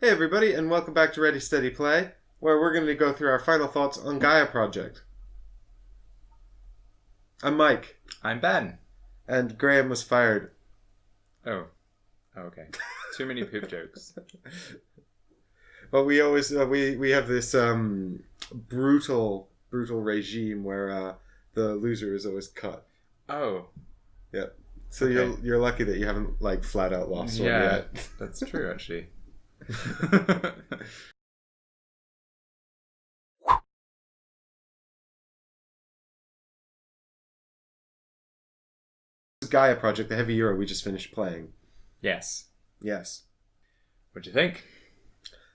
Hey everybody, and welcome back to Ready Steady Play, where we're going to go through our final thoughts on Gaia Project. I'm Mike, I'm Ben. and Graham was fired. Oh, okay. Too many poop jokes. But we always we have this brutal regime where the loser is always cut. Oh, Yeah. So okay. you're lucky that you haven't like flat out lost one Yeah, yet. that's true actually. Gaia Project, the heavy Euro we just finished playing. Yes. Yes. What do you think?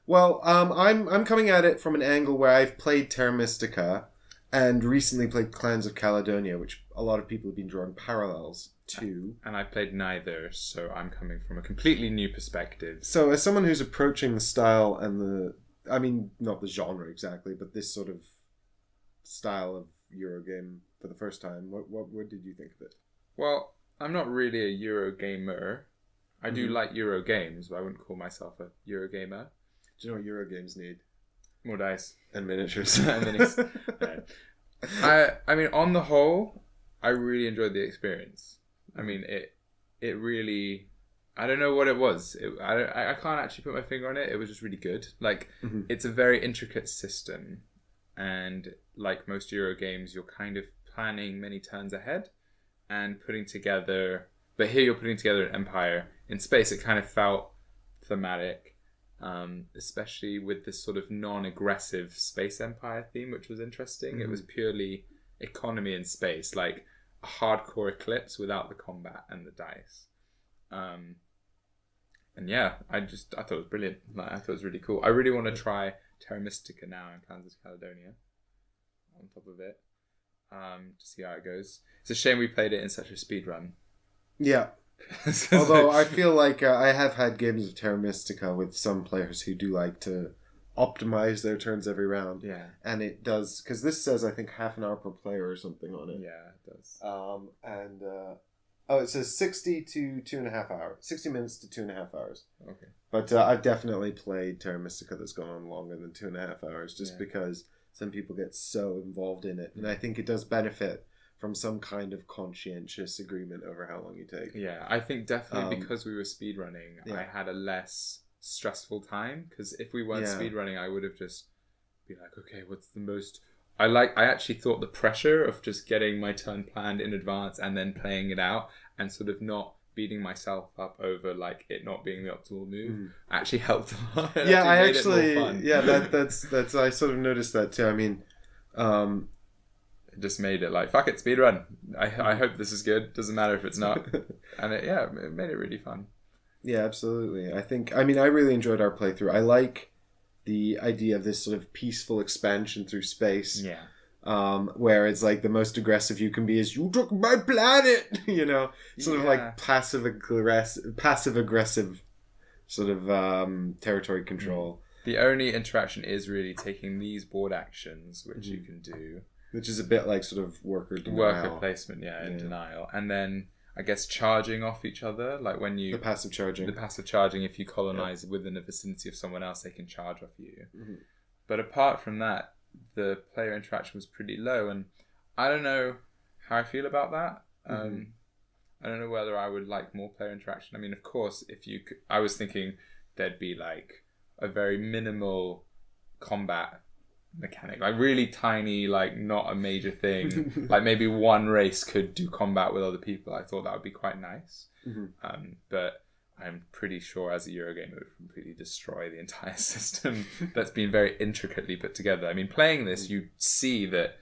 Well, I'm coming at it from an angle where I've played Terra Mystica and recently played Clans of Caledonia, which a lot of people have been drawing parallels to. And I played neither, so I'm coming from a completely new perspective. So, as someone who's approaching the style and not the genre exactly, but this sort of style of Eurogame for the first time, what did you think of it? Well, I'm not really a Eurogamer. I do like Euro games, but I wouldn't call myself a Eurogamer. Do you know what Eurogames need? More dice. And miniatures. And minis. I mean, on the whole, I really enjoyed the experience. I mean, it really, I don't know what it was. I can't actually put my finger on it. It was just really good. Like, it's a very intricate system. And like most Euro games, you're kind of planning many turns ahead and putting together, but here you're putting together an empire. In space, it kind of felt thematic, especially with this sort of non-aggressive space empire theme, which was interesting. It was purely economy in space, like a hardcore eclipse without the combat and the dice. And yeah, I thought it was brilliant. Like, I thought it was really cool. I really want to try Terra Mystica now in Clans of Caledonia on top of it, to see how it goes. It's a shame we played it in such a speed run. Yeah. Although I feel like I have had games of Terra Mystica with some players who do like to optimize their turns every round. Yeah. And it does, because this says I think half an hour per player or something on it. Yeah, it does. It says 60 to 2.5 hours. 60 minutes to 2.5 hours. Okay. But I've definitely played Terra Mystica that's gone on longer than 2.5 hours just because some people get so involved in it. And I think it does benefit from some kind of conscientious agreement over how long you take. Yeah, I think definitely because we were speedrunning, I had a less stressful time. Because if we weren't speedrunning, I would have just been like, okay, what's the most... I actually thought the pressure of just getting my turn planned in advance and then playing it out and sort of not beating myself up over like it not being the optimal move actually helped a lot. It that's I sort of noticed that too. I mean, it just made it like, fuck it, speedrun. I hope this is good. Doesn't matter if it's not. And it made it really fun. Yeah, absolutely. I really enjoyed our playthrough. I like the idea of this sort of peaceful expansion through space. Yeah. Where it's like the most aggressive you can be is, you took my planet, sort of like passive aggressive sort of territory control. The only interaction is really taking these board actions, which you can do. Which is a bit like sort of worker denial. Worker placement, in denial. And then, I guess, charging off each other. Like when you... The passive charging. If you colonize within the vicinity of someone else, they can charge off you. Mm-hmm. But apart from that, the player interaction was pretty low. And I don't know how I feel about that. I don't know whether I would like more player interaction. I mean, of course, I was thinking there'd be like a very minimal combat mechanic, like really tiny, like not a major thing. Like maybe one race could do combat with other people. I thought that would be quite nice. But I'm pretty sure as a Eurogame it would completely destroy the entire system that's been very intricately put together. I mean, playing this, you see that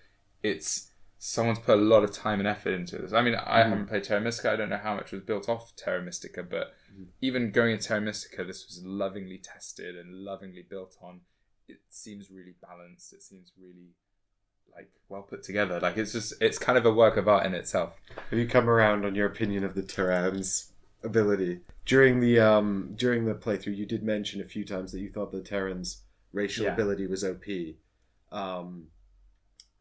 someone's put a lot of time and effort into this. I mean, I haven't played Terra Mystica. I don't know how much was built off Terra Mystica, but even going into Terra Mystica, this was lovingly tested and lovingly built on. It seems really balanced. It seems really like well put together. Like it's kind of a work of art in itself. Have you come around on your opinion of the Terran's ability during the playthrough? You did mention a few times that you thought the Terran's racial ability was OP,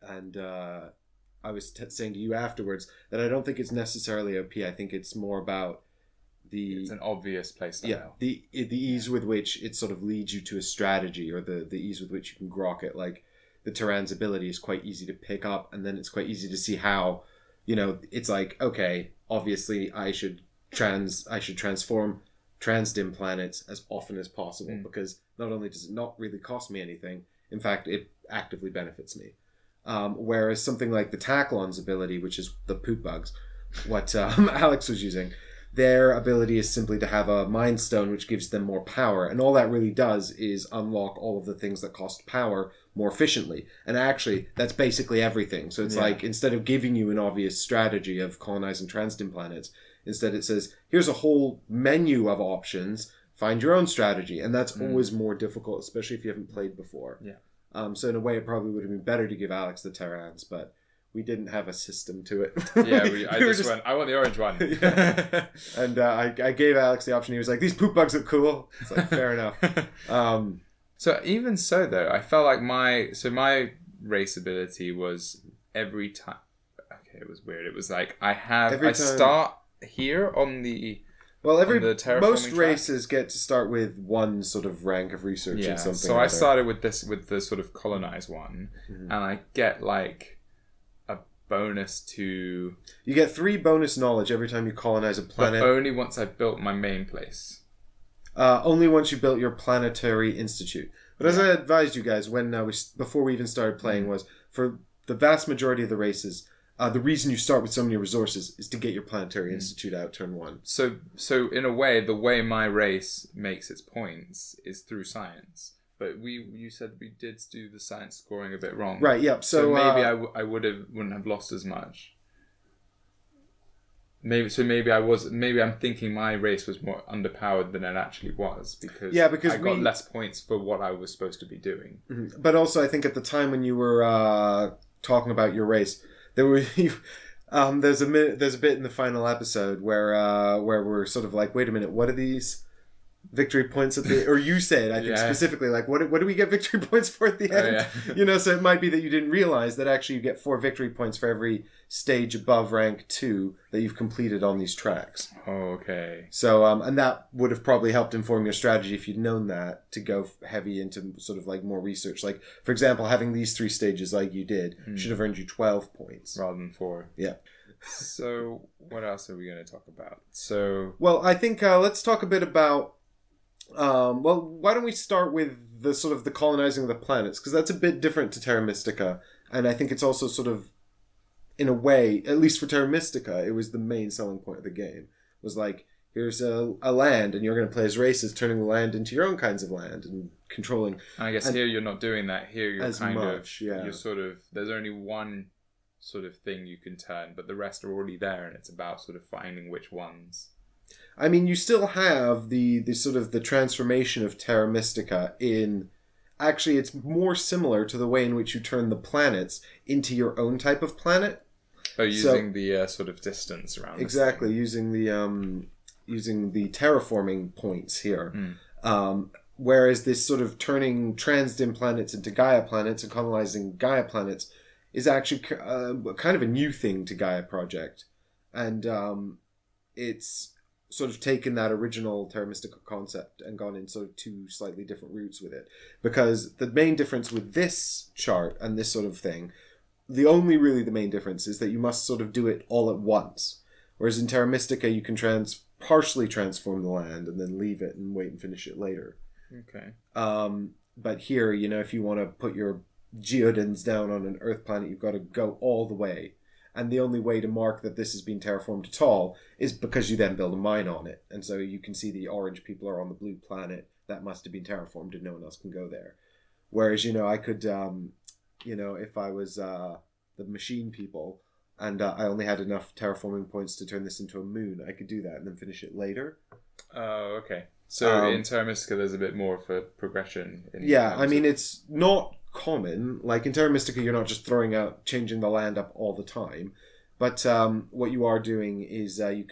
and I was saying to you afterwards that I don't think it's necessarily OP. I think it's more about the... It's an obvious playstyle. Yeah, the ease with which it sort of leads you to a strategy, or the ease with which you can grok it. Like, the Terran's ability is quite easy to pick up, and then it's quite easy to see how, it's like, okay, obviously I should transform transdim planets as often as possible, because not only does it not really cost me anything, in fact, it actively benefits me. Whereas something like the Taclon's ability, which is the poop bugs, what Alex was using, their ability is simply to have a Mind Stone, which gives them more power. And all that really does is unlock all of the things that cost power more efficiently. And actually, that's basically everything. So it's like, instead of giving you an obvious strategy of colonizing transdim planets, instead it says, here's a whole menu of options, find your own strategy. And that's always more difficult, especially if you haven't played before. Yeah. So in a way, it probably would have been better to give Alex the Terrans, but we didn't have a system to it. I just went, I want the orange one. Yeah. And I gave Alex the option. He was like, these poop bugs look cool. It's like, fair enough. So even so, though, I felt like my race ability was every time... Okay, it was weird. It was like, I start here on the... Well, most races get to start with one sort of rank of research and something. So I started with the sort of colonize one, and I get like a bonus to... You get 3 bonus knowledge every time you colonize a planet. But only once I've built my main place. Only once you built your planetary institute. But as I advised you guys before we even started playing was, for the vast majority of the races, the reason you start with so many resources is to get your planetary institute out turn 1. So in a way, the way my race makes its points is through science. But you said we did do the science scoring a bit wrong. Right, yep. So maybe I wouldn't have lost as much. Maybe I'm thinking my race was more underpowered than it actually was, because I got less points for what I was supposed to be doing. Mm-hmm. But also, I think at the time when you were talking about your race, there were there's a bit in the final episode where we're sort of like, wait a minute, what are these victory points at the... Or you said, I think specifically, like, what do we get victory points for at the end? Oh, yeah. So it might be that you didn't realize that actually you get 4 victory points for every stage above rank 2 that you've completed on these tracks. Oh, okay. So, and that would have probably helped inform your strategy if you'd known that, to go heavy into sort of like more research. Like, for example, having these 3 stages like you did should have earned you 12 points. Rather than 4. Yeah. So, what else are we going to talk about? So... Well, I think let's talk a bit about... why don't we start with the sort of the colonizing of the planets, because that's a bit different to Terra Mystica, and I think it's also sort of, in a way, at least for Terra Mystica, it was the main selling point of the game. It was like, here's a land, and you're going to play as races, turning the land into your own kinds of land and controlling. I guess here you're not doing that. Here you're you're sort of, there's only one sort of thing you can turn, but the rest are already there, and it's about sort of finding which ones. I mean, you still have the sort of the transformation of Terra Mystica in... Actually, it's more similar to the way in which you turn the planets into your own type of planet. Oh, using the sort of distance around. Exactly, using the terraforming points here. Whereas this sort of turning transdim planets into Gaia planets and colonizing Gaia planets is actually kind of a new thing to Gaia Project. And it's sort of taken that original Terra Mystica concept and gone in sort of 2 slightly different routes with it. Because the main difference with this chart and this sort of thing, the main difference is that you must sort of do it all at once. Whereas in Terra Mystica, you can partially transform the land and then leave it and wait and finish it later. Okay. But here, if you want to put your geodins down on an Earth planet, you've got to go all the way. And the only way to mark that this has been terraformed at all is because you then build a mine on it. And so you can see the orange people are on the blue planet. That must have been terraformed and no one else can go there. Whereas, I could, if I was the machine people and I only had enough terraforming points to turn this into a moon, I could do that and then finish it later. Oh, okay. So in Terra Mystica, there's a bit more of a progression. It's not common. Like in Terra Mystica, you're not just changing the land up all the time, but what you are doing is you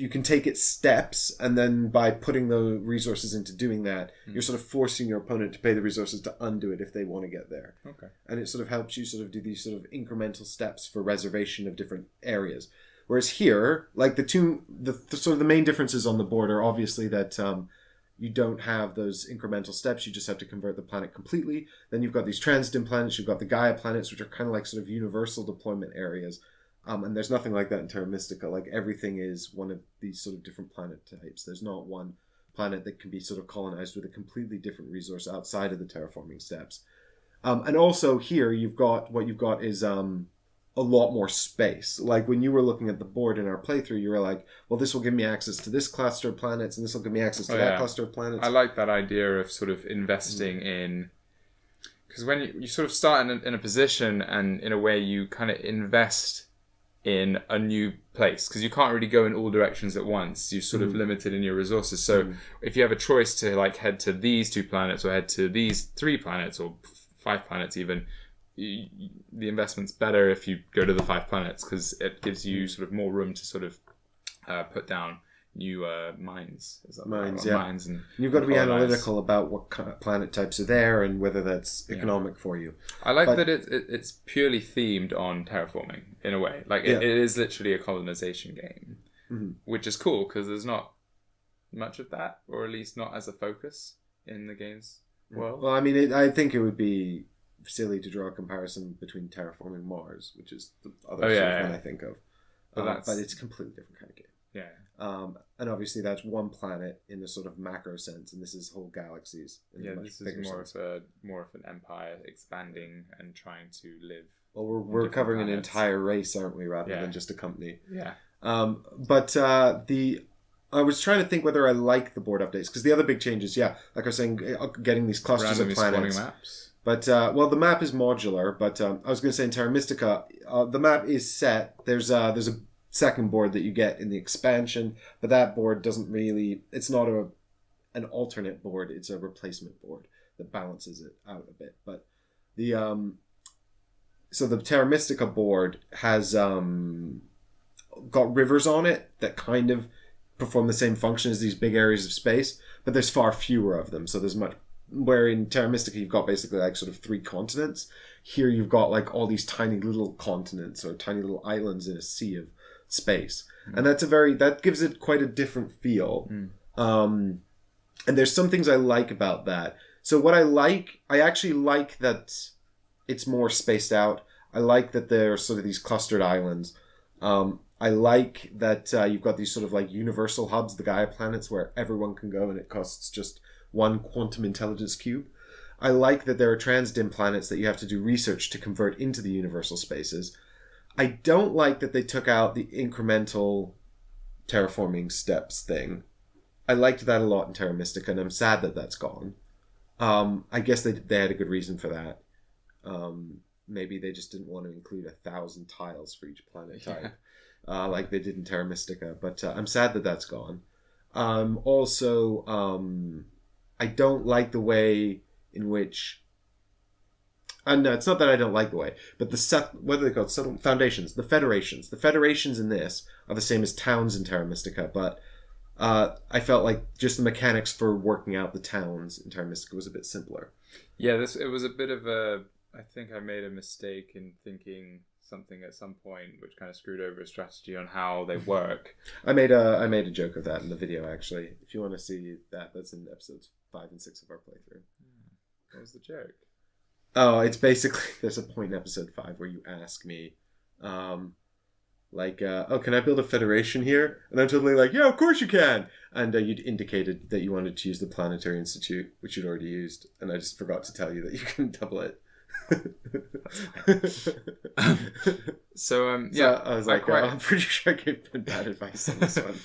can take it steps, and then by putting the resources into doing that, you're sort of forcing your opponent to pay the resources to undo it if they want to get there. Okay. And it sort of helps you sort of do these sort of incremental steps for reservation of different areas. Whereas here, like the sort of the main differences on the board are obviously that you don't have those incremental steps. You just have to convert the planet completely. Then you've got these transiting planets. You've got the Gaia planets, which are kind of like sort of universal deployment areas. And there's nothing like that in Terra Mystica. Like everything is one of these sort of different planet types. There's not one planet that can be sort of colonized with a completely different resource outside of the terraforming steps. And also here you've got is a lot more space. Like when you were looking at the board in our playthrough, you were like, well, this will give me access to this cluster of planets and this will give me access to that cluster of planets. I like that idea of sort of investing in, because when you sort of start in a position and in a way you kind of invest in a new place, because you can't really go in all directions at once. You're sort of limited in your resources. So if you have a choice to like head to these 2 planets or head to these 3 planets or 5 planets even, the investment's better if you go to the 5 planets, because it gives you sort of more room to sort of put down new mines. Mines, and you've got to be analytical about what kind of planet types are there and whether that's economic for you. I like that it's purely themed on terraforming in a way. Like it is literally a colonization game, which is cool because there's not much of that, or at least not as a focus in the game's world. Well, I mean, I think it would be silly to draw a comparison between terraforming Mars, which is the other one I think of. But it's a completely different kind of game. Yeah. And obviously that's one planet in a sort of macro sense, and this is whole galaxies. This is more of an empire expanding and trying to live. Well, we're covering planets. An entire race, aren't we, rather than just a company? Yeah. I was trying to think whether I like the board updates, because the other big changes, like I was saying, getting these clusters of planets. Maps. But, the map is modular, but I was going to say in Terra Mystica, the map is set. There's a second board that you get in the expansion, but that board doesn't really, it's not an alternate board, it's a replacement board that balances it out a bit. But so the Terra Mystica board has got rivers on it that kind of perform the same function as these big areas of space, but there's far fewer of them, so there's much. Where in Terra Mystica you've got basically like sort of 3 continents. Here you've got like all these tiny little continents or tiny little islands in a sea of space, and that gives it quite a different feel. And there's some things I like about that. So what I actually like that it's more spaced out. I like that there are sort of these clustered islands. I like that you've got these sort of like universal hubs, the Gaia planets, where everyone can go and it costs just 1 quantum intelligence cube. I like that there are transiting planets that you have to do research to convert into the universal spaces. I don't like that they took out the incremental terraforming steps thing. I liked that a lot in Terra Mystica, and I'm sad that that's gone. I guess they had a good reason for that. Maybe they just didn't want to include 1,000 tiles for each planet type, like they did in Terra Mystica. But I'm sad that that's gone. Also, I don't like the way in which... no, it's not that I don't like the way, but what are they called? Foundations. The federations. The federations in this are the same as towns in Terra Mystica, but I felt like just the mechanics for working out the towns in Terra Mystica was a bit simpler. Yeah, it was a bit of a... I think I made a mistake in thinking something at some point which kind of screwed over a strategy on how they work. I made a joke of that in the video, actually. If you want to see that, that's in episodes 5 and 6 of our playthrough. What was the joke? Oh, it's basically, there's a point in episode 5 where you ask me, can I build a federation here? And I'm totally like, yeah, of course you can. And you'd indicated that you wanted to use the Planetary Institute, which you'd already used. And I just forgot to tell you that you couldn't double it. So I was like, I'm pretty sure I gave bad advice on this one.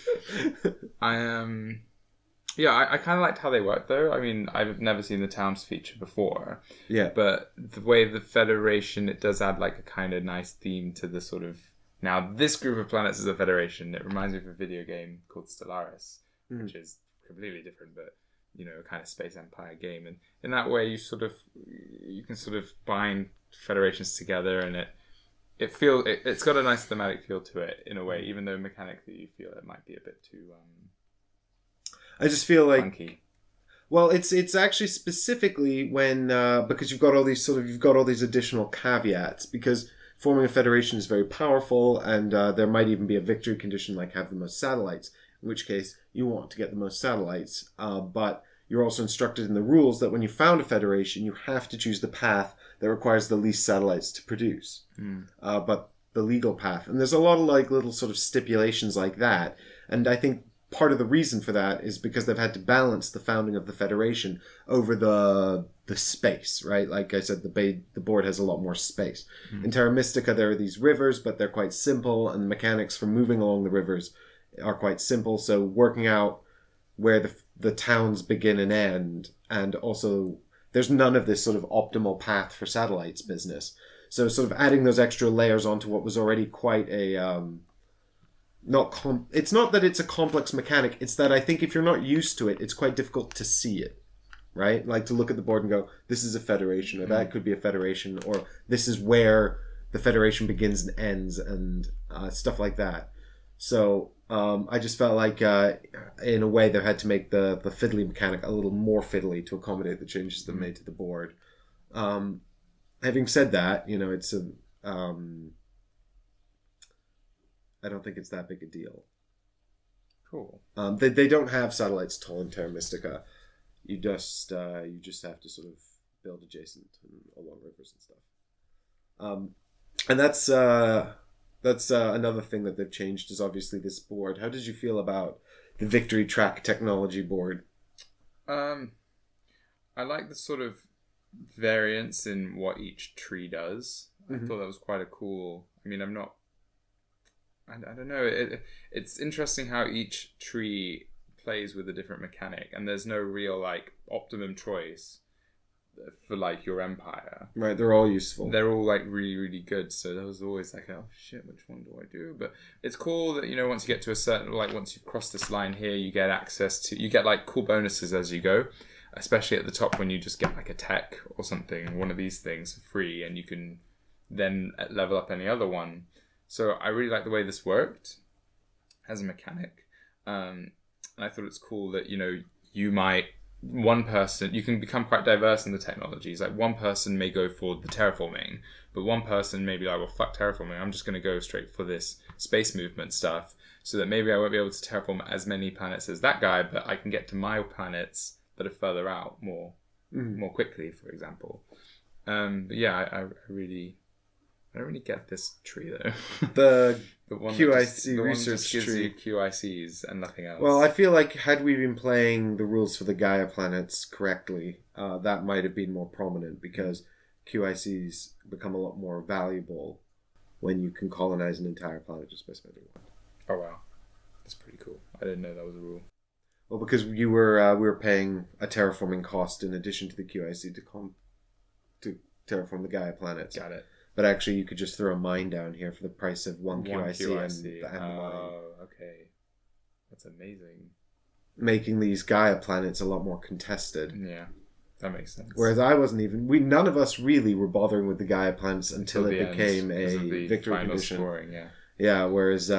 I kind of liked how they work, though. I mean, I've never seen the towns feature before. Yeah. But the way the Federation, it does add like a kind of nice theme to the sort of... Now, this group of planets is a Federation. It reminds me of a video game called Stellaris, which is completely different, but, a kind of space empire game. And in that way, you can sort of bind Federations together, and it's got a nice thematic feel to it, in a way, even though mechanically you feel it might be a bit too... I just feel like, funky. Well, it's actually specifically when because you've got all these additional caveats, because forming a federation is very powerful, and there might even be a victory condition like have the most satellites, in which case you want to get the most satellites. But you're also instructed in the rules that when you found a federation, you have to choose the path that requires the least satellites to produce. But the legal path. And there's a lot of like little sort of stipulations like that. And I think part of the reason for that is because they've had to balance the founding of the Federation over the space, right? Like I said, the board has a lot more space. In Terra Mystica, there are these rivers, but they're quite simple, and the mechanics for moving along the rivers are quite simple. So working out where the towns begin and end, and also there's none of this sort of optimal path for satellites business. So sort of adding those extra layers onto what was already quite a it's not that it's a complex mechanic, it's that I think if you're not used to it, it's quite difficult to see it, right? Like to look at the board and go, this is a federation, or that could be a federation, or this is where the federation begins and ends, and stuff like that. So I just felt like in a way they had to make the fiddly mechanic a little more fiddly to accommodate the changes they've made to the board. Having said that, you know, it's a I don't think it's that big a deal. Cool. They don't have satellites at all in Terra Mystica. You just have to sort of build adjacent and along rivers and stuff. And that's another thing that they've changed is obviously this board. How did you feel about the Victory Track technology board? I like the sort of variance in what each tree does. I thought that was quite a cool. I mean, I don't know. It's interesting how each tree plays with a different mechanic, and there's no real like optimum choice for like your empire. Right, they're all useful. They're all like really, really good. So there was always like, oh shit, which one do I do? But it's cool that, you know, once you get to a certain, like once you've crossed this line here, you get access to, you get like cool bonuses as you go. Especially at the top when you just get like a tech or something, one of these things for free, and you can then level up any other one. So I really like the way this worked as a mechanic. And I thought it's cool that, you know, you can become quite diverse in the technologies. Like one person may go for the terraforming, but one person may be like, well, fuck terraforming. I'm just going to go straight for this space movement stuff, so that maybe I won't be able to terraform as many planets as that guy, but I can get to my planets that are further out more quickly, for example. But yeah, I don't really get this tree though. The one QIC the research one gives tree. you QICs and nothing else. Well, I feel like had we been playing the rules for the Gaia planets correctly, that might have been more prominent, because QICs become a lot more valuable when you can colonize an entire planet just by spending one. Oh wow, that's pretty cool. I didn't know that was a rule. Well, because we were paying a terraforming cost in addition to the QIC to terraform the Gaia planets. Got it. But actually, you could just throw a mine down here for the price of one QIC. And the mine. Oh, okay. That's amazing. Making these Gaia planets a lot more contested. Yeah, that makes sense. Whereas none of us really were bothering with the Gaia planets until it became a victory condition. Scoring, yeah. Yeah, whereas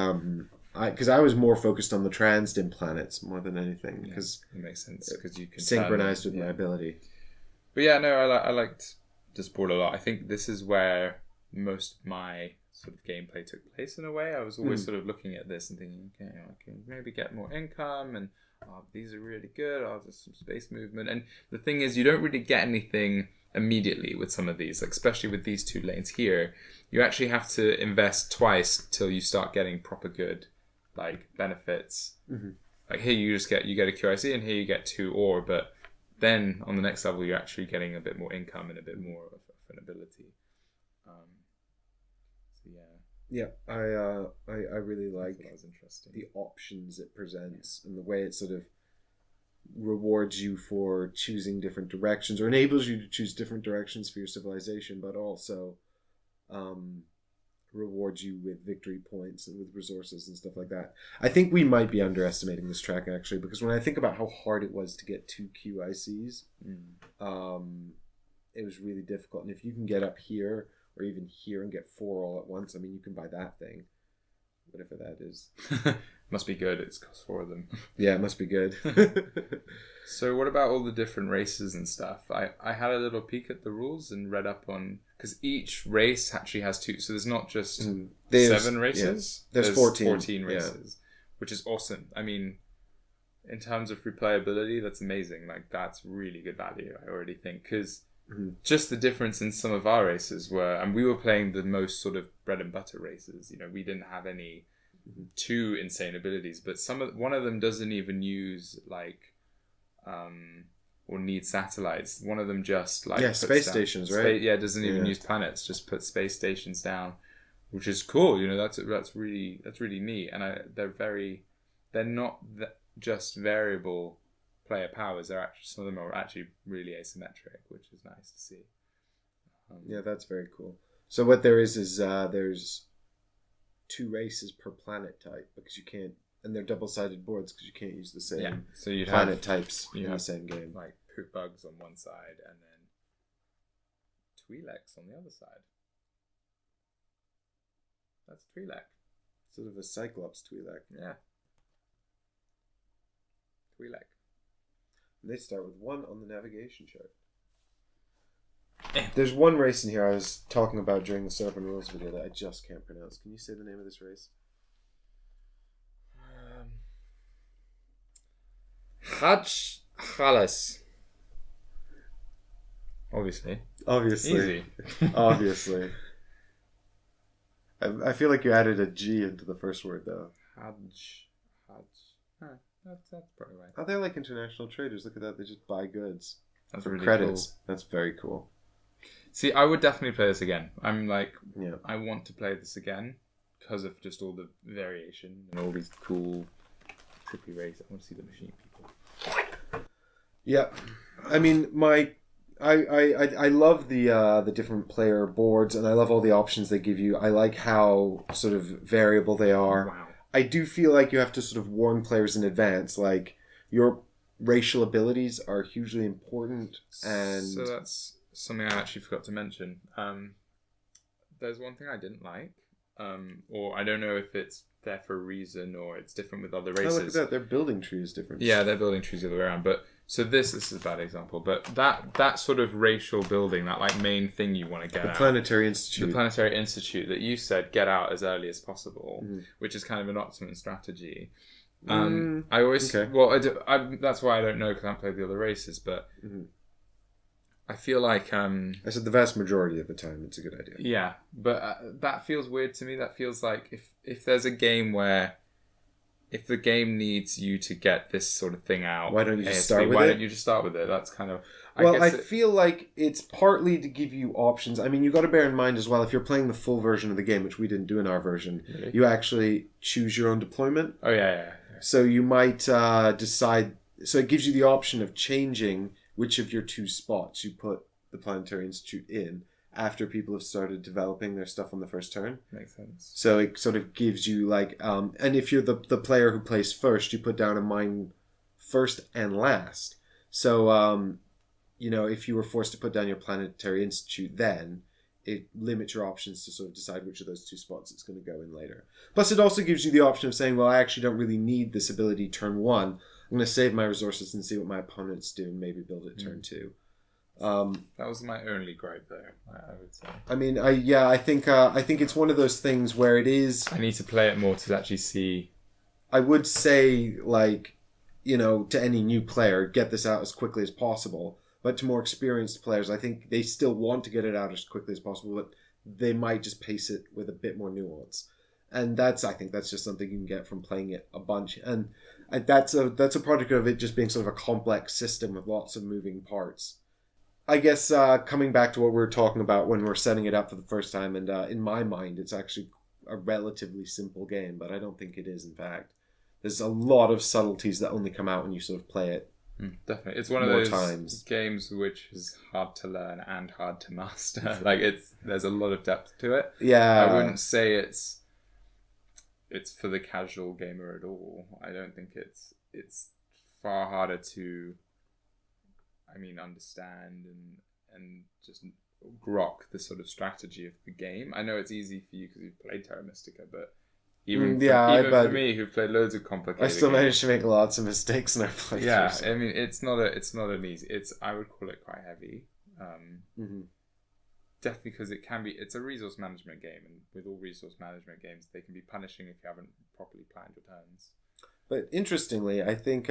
because I was more focused on the transdim planets more than anything, because it makes sense because you can synchronized with my ability. But yeah, no, I liked this board a lot. I think this is where most of my sort of gameplay took place in a way. I was always sort of looking at this and thinking, okay, I can maybe get more income, and these are really good. There's some space movement, and the thing is, you don't really get anything immediately with some of these, like especially with these two lanes here. You actually have to invest twice till you start getting proper good like benefits. Like here you get a QIC, and here you get 2 ore, but then on the next level you're actually getting a bit more income and a bit more of an ability. So yeah, I really like that was interesting. the options it presents and the way it sort of rewards you for choosing different directions, or enables you to choose different directions for your civilization, but also rewards you with victory points and with resources and stuff like that. I think we might be underestimating this track, actually, because when I think about how hard it was to get 2 QICs, it was really difficult. And if you can get up here or even here and get 4 all at once, I mean, you can buy that thing, whatever that is. Must be good. It's cost 4 of them. Yeah, it must be good. So what about all the different races and stuff? I had a little peek at the rules and read up on because each race actually has two. So there's not just 7 races. Yeah. There's 14 races, which is awesome. I mean, in terms of replayability, that's amazing. Like, that's really good value, I already think, because just the difference in some of our races were, and we were playing the most sort of bread and butter races. You know, we didn't have any too insane abilities, but one of them doesn't even use like or need satellites. One of them just like space stations, right? Doesn't even use planets, just put space stations down, which is cool. You know, that's really neat. And they're not just variable player powers. They're actually, some of them are actually really asymmetric, which is nice to see. That's very cool. So what there is there's 2 races per planet type, because you can't, and they're double-sided boards because you can't use the same so you'd planet types in the same game. Like poop bugs on one side and then Twi'leks on the other side. That's Twi'lek. Sort of a Cyclops Twi'lek. Yeah. Twi'lek. And they start with 1 on the navigation chart. There's one race in here I was talking about during the Setup and Rules video that I just can't pronounce. Can you say the name of this race? Hajj Khalas. Obviously. Easy. Obviously. I feel like you added a G into the first word, though. Hajj. Huh, that's probably right. Oh, they're like international traders. Look at that. They just buy goods for really credits. Cool. That's very cool. See, I would definitely play this again. I'm like, yeah. I want to play this again because of just all the variation and all these cool trippy races. I want to see the machine people. Yeah, I mean, I love the different player boards, and I love all the options they give you. I like how sort of variable they are. Wow. I do feel like you have to sort of warn players in advance, like your racial abilities are hugely important, and so that's something I actually forgot to mention. There's one thing I didn't like, or I don't know if it's there for a reason or it's different with other races. Oh, look at that. Their building tree is different. Yeah, their building trees the other way around. But so this is a bad example, but that sort of racial building, that like main thing you want to get out. The Planetary Institute. The Planetary Institute that you said get out as early as possible, which is kind of an optimum strategy. I always that's why I don't know because I haven't played the other races, but I feel like I said the vast majority of the time it's a good idea. Yeah, but that feels weird to me. That feels like if there's a game where if the game needs you to get this sort of thing out, why don't you just start with it? Why don't you just start with it? That's kind of I feel like it's partly to give you options. I mean, you got to bear in mind as well, if you're playing the full version of the game, which we didn't do in our version, really? You actually choose your own deployment. Oh yeah. So you might decide. So it gives you the option of changing which of your 2 spots you put the Planetary Institute in after people have started developing their stuff on the first turn. Makes sense. So it sort of gives you like, and if you're the player who plays first, you put down a mine first and last. So, if you were forced to put down your Planetary Institute then, it limits your options to sort of decide which of those 2 spots it's going to go in later. Plus, it also gives you the option of saying, well, I actually don't really need this ability turn 1. I'm going to save my resources and see what my opponents do and maybe build it turn 2. That was my only gripe there, I would say. I mean, I think it's one of those things where it is. I need to play it more to actually see. I would say, like, to any new player, get this out as quickly as possible. But to more experienced players, I think they still want to get it out as quickly as possible, but they might just pace it with a bit more nuance. And I think that's just something you can get from playing it a bunch. And that's a product of it just being sort of a complex system with lots of moving parts. I guess coming back to what we were talking about when we're setting it up for the first time, and in my mind, it's actually a relatively simple game, but I don't think it is, in fact. There's a lot of subtleties that only come out when you sort of play it. Definitely. It's one of those games which is hard to learn and hard to master. Like, there's a lot of depth to it. Yeah. I wouldn't say it's for the casual gamer at all. I don't think it's far harder to understand and just grok the sort of strategy of the game. I know it's easy for you because you've played Terra Mystica, but even for me, who've played loads of complicated I still games, managed to make lots of mistakes in our playthroughs. Yeah, I mean, it's not an easy. I would call it quite heavy. definitely because it's a resource management game, and with all resource management games, they can be punishing if you haven't properly planned your turns. But interestingly, I think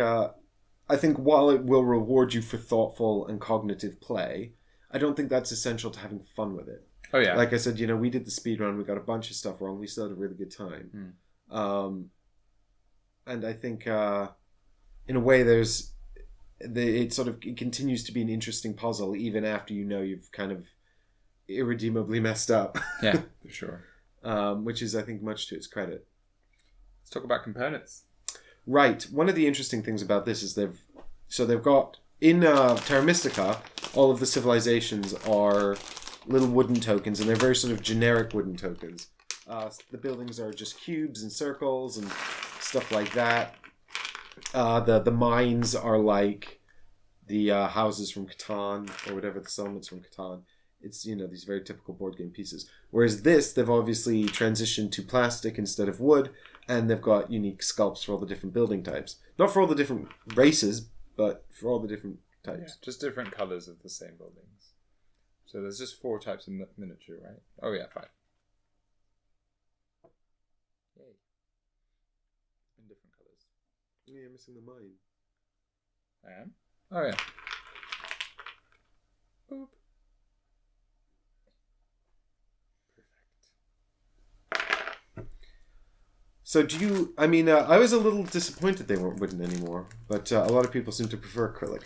while it will reward you for thoughtful and cognitive play, I don't think that's essential to having fun with it. Oh yeah. Like I said, we did the speed run. We got a bunch of stuff wrong. We still had a really good time. And I think in a way, it continues to be an interesting puzzle even after you've kind of irredeemably messed up. Yeah, for sure. Which is, I think, much to its credit. Let's talk about components. Right. One of the interesting things about this is they've got in Terra Mystica, all of the civilizations are little wooden tokens, and they're very sort of generic wooden tokens. The buildings are just cubes and circles and stuff like that. The mines are like the houses from Catan, or whatever, the settlements from Catan. It's, these very typical board game pieces. Whereas this, they've obviously transitioned to plastic instead of wood, and they've got unique sculpts for all the different building types. Not for all the different races, but for all the different types. Yeah, just different colours of the same buildings. So there's just 4 types of miniature, right? Oh yeah, 5. Yay. In different colours. Yeah, you're missing the mine. I am? Oh yeah. Boop. So I was a little disappointed they weren't wooden anymore, but a lot of people seem to prefer acrylic.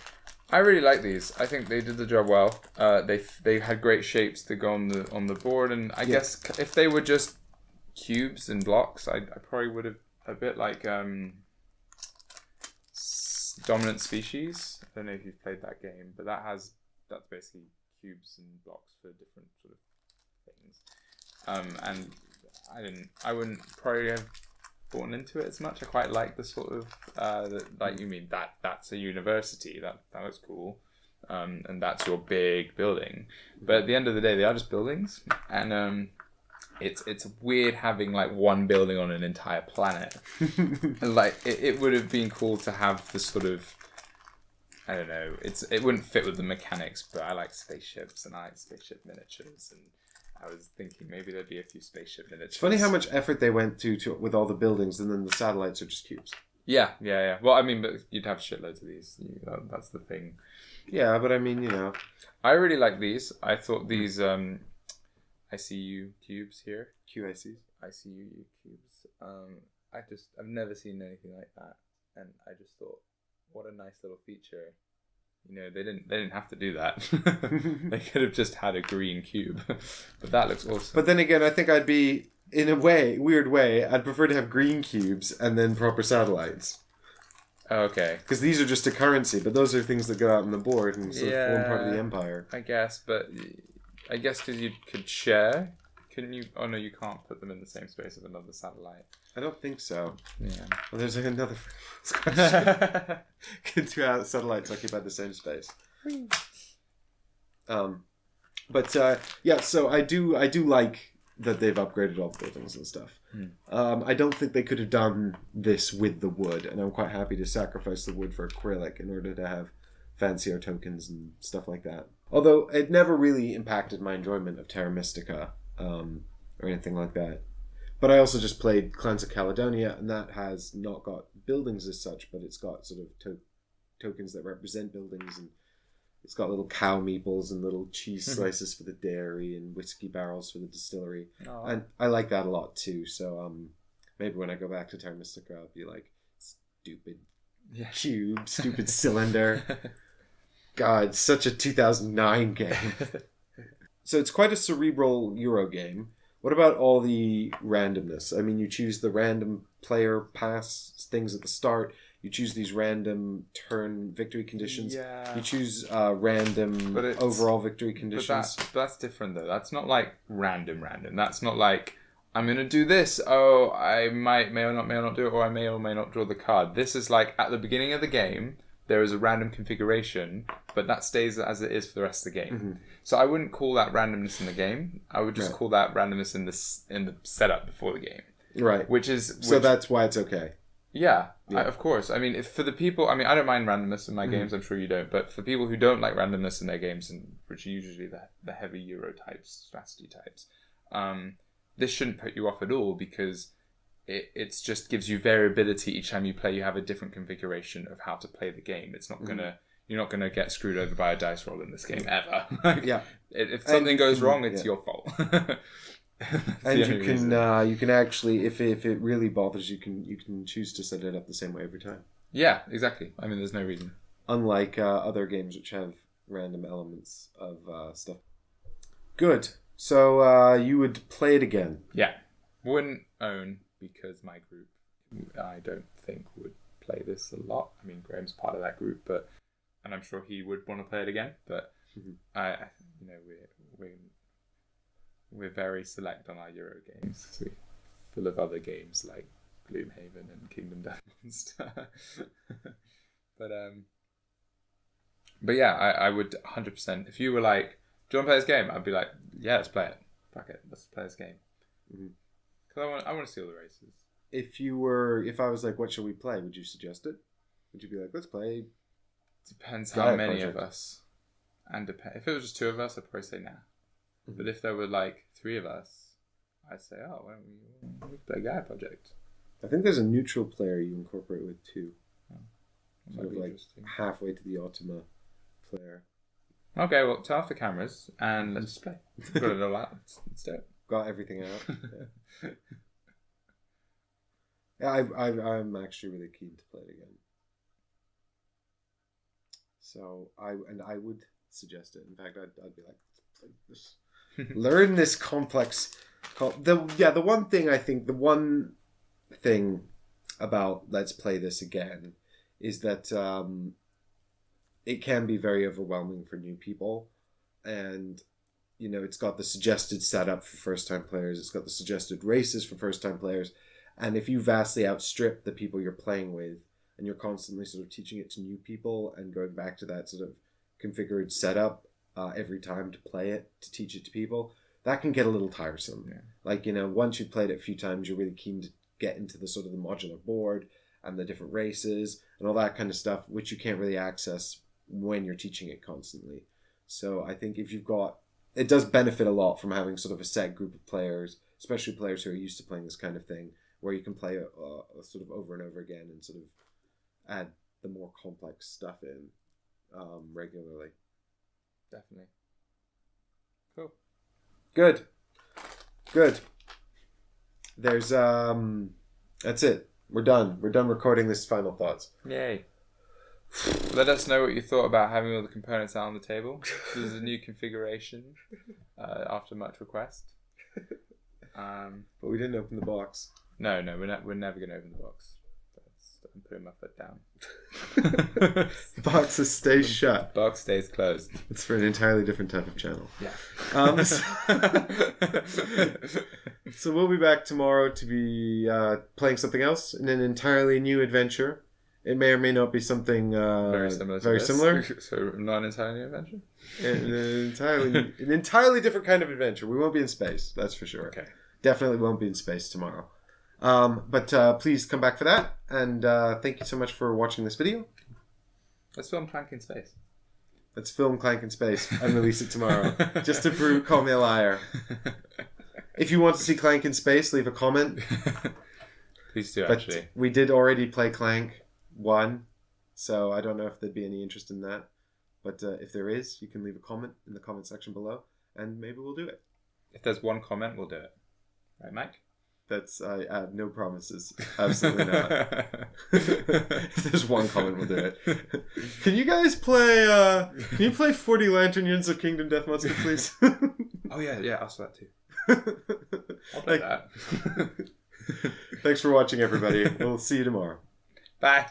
I really like these. I think they did the job well. They had great shapes to go on the board, and I guess if they were just cubes and blocks, I probably would have a bit like Dominant Species. I don't know if you've played that game, but that's basically cubes and blocks for different sort of things. And I wouldn't probably have bought into it as much. I quite like the sort of like you mean that's a university, that looks cool, and that's your big building. But at the end of the day, they are just buildings, and it's weird having like one building on an entire planet. Like it would have been cool to have the sort of, I don't know, it wouldn't fit with the mechanics, but I like spaceships and I like spaceship miniatures, and I was thinking maybe there'd be a few spaceship miniatures. It's funny how much effort they went to with all the buildings, and then the satellites are just cubes. Yeah. Well, I mean, but you'd have shitloads of these. That's the thing. Yeah, but I mean, I really like these. I thought these ICU cubes here. QICs. ICU cubes. I've never seen anything like that, and I just thought, what a nice little feature. They didn't have to do that. They could have just had a green cube, but that looks awesome. But then again, I think I'd be, in a weird way, I'd prefer to have green cubes and then proper satellites. Okay. Because these are just a currency, but those are things that go out on the board and sort of form part of the empire. I guess, but I guess because you could share. Couldn't you? Oh no, you can't put them in the same space of another satellite. I don't think so. Yeah. Well, there's another question. Can 2 satellites occupy the same space? So I do like that they've upgraded all the buildings and stuff. I don't think they could have done this with the wood, and I'm quite happy to sacrifice the wood for acrylic in order to have fancier tokens and stuff like that. Although it never really impacted my enjoyment of Terra Mystica or anything like that. But I also just played Clans of Caledonia, and that has not got buildings as such, but it's got sort of tokens that represent buildings, and it's got little cow meeples and little cheese slices for the dairy and whiskey barrels for the distillery. Aww. And I like that a lot too. So maybe when I go back to Terra Mystica, I'll be like, stupid cube, stupid cylinder. God, such a 2009 game. So it's quite a cerebral Euro game. What about all the randomness? I mean, you choose the random player pass things at the start. You choose these random turn victory conditions. Yeah. You choose random overall victory conditions. But that's different, though. That's not like random. That's not like, I'm going to do this. Oh, I may or not do it, or I may or may not draw the card. This is like, at the beginning of the game, there is a random configuration, but that stays as it is for the rest of the game. Mm-hmm. So I wouldn't call that randomness in the game. I would just call that randomness in the setup before the game. Right. Which so that's why it's okay. Yeah, Yeah. of course. I mean, if for the people, I mean, I don't mind randomness in my Mhm. games. I'm sure you don't. But for people who don't like randomness in their games, and which are usually the heavy Euro types, strategy types, this shouldn't put you off at all because it's just gives you variability each time you play. You have a different configuration of how to play the game. It's not gonna you're not gonna get screwed over by a dice roll in this game ever. Yeah. If something goes wrong, it's yeah. your fault. And you can actually, if it really bothers you, can choose to set it up the same way every time. Yeah, exactly. I mean, there's no reason. Unlike other games which have random elements of stuff. Good. So you would play it again. Yeah, wouldn't own because my group, I don't think would play this a lot. I mean, Graham's part of that group, and I'm sure he would want to play it again. But we're very select on our Euro games. So we're full of other games like Gloomhaven and Kingdom Death Monster. but yeah, I would 100%. If you were like, do you want to play this game? I'd be like, yeah, let's play it. Fuck it, let's play this game. Because I want to see all the races. If I was like, what shall we play? Would you suggest it? Would you be like, let's play? Depends Gaia how many Project. of us. And if it was just 2 of us, I'd probably say nah. But if there were like 3 of us, I'd say, oh, why don't we play Gaia Project? I think there's a neutral player you incorporate with too. Sort of like halfway to the Ultima player. Okay, well, turn off the cameras and let's just play. Got it all out. Let's do it. Got everything out. Yeah, I'm actually really keen to play it again. So I would suggest it. In fact, I'd be like, let's play this. Learn this complex. The one thing about let's play this again is that it can be very overwhelming for new people, and it's got the suggested setup for first time players. It's got the suggested races for first time players, and if you vastly outstrip the people you're playing with, and you're constantly sort of teaching it to new people and going back to that sort of configured setup every time to play it, to teach it to people, that can get a little tiresome. Yeah. Like, once you've played it a few times, you're really keen to get into the sort of the modular board and the different races and all that kind of stuff, which you can't really access when you're teaching it constantly. So I think it does benefit a lot from having sort of a set group of players, especially players who are used to playing this kind of thing, where you can play a sort of over and over again and sort of add the more complex stuff in regularly. Definitely. Cool. Good. There's that's it. We're done recording this final thoughts. Yay. Let us know what you thought about having all the components out on the table. This is a new configuration after much request. But we didn't open the box. No, we're never going to open the box. I'm putting my foot down. The box stays shut. Box stays closed. It's for an entirely different type of channel. Yeah. So we'll be back tomorrow to be playing something else in an entirely new adventure. It may or may not be something very similar. So not an entirely new adventure? An entirely different kind of adventure. We won't be in space, that's for sure. Okay. Definitely won't be in space tomorrow. But please come back for that. And thank you so much for watching this video. Let's film Clank in space. Let's film Clank in space and release it tomorrow. Just to call me a liar. If you want to see Clank in space, leave a comment. Please do, but actually. We did already play Clank 1, so I don't know if there'd be any interest in that. But if there is, you can leave a comment in the comment section below, and maybe we'll do it. If there's one comment, we'll do it. Right, Mike? I have no promises. Absolutely not. If there's one comment, we'll do it. Can you guys play? Can you play 40 Lantern Units of Kingdom Death Monster, please? Oh yeah, I'll that too. I'll play that. Thanks for watching, everybody. We'll see you tomorrow. Bye.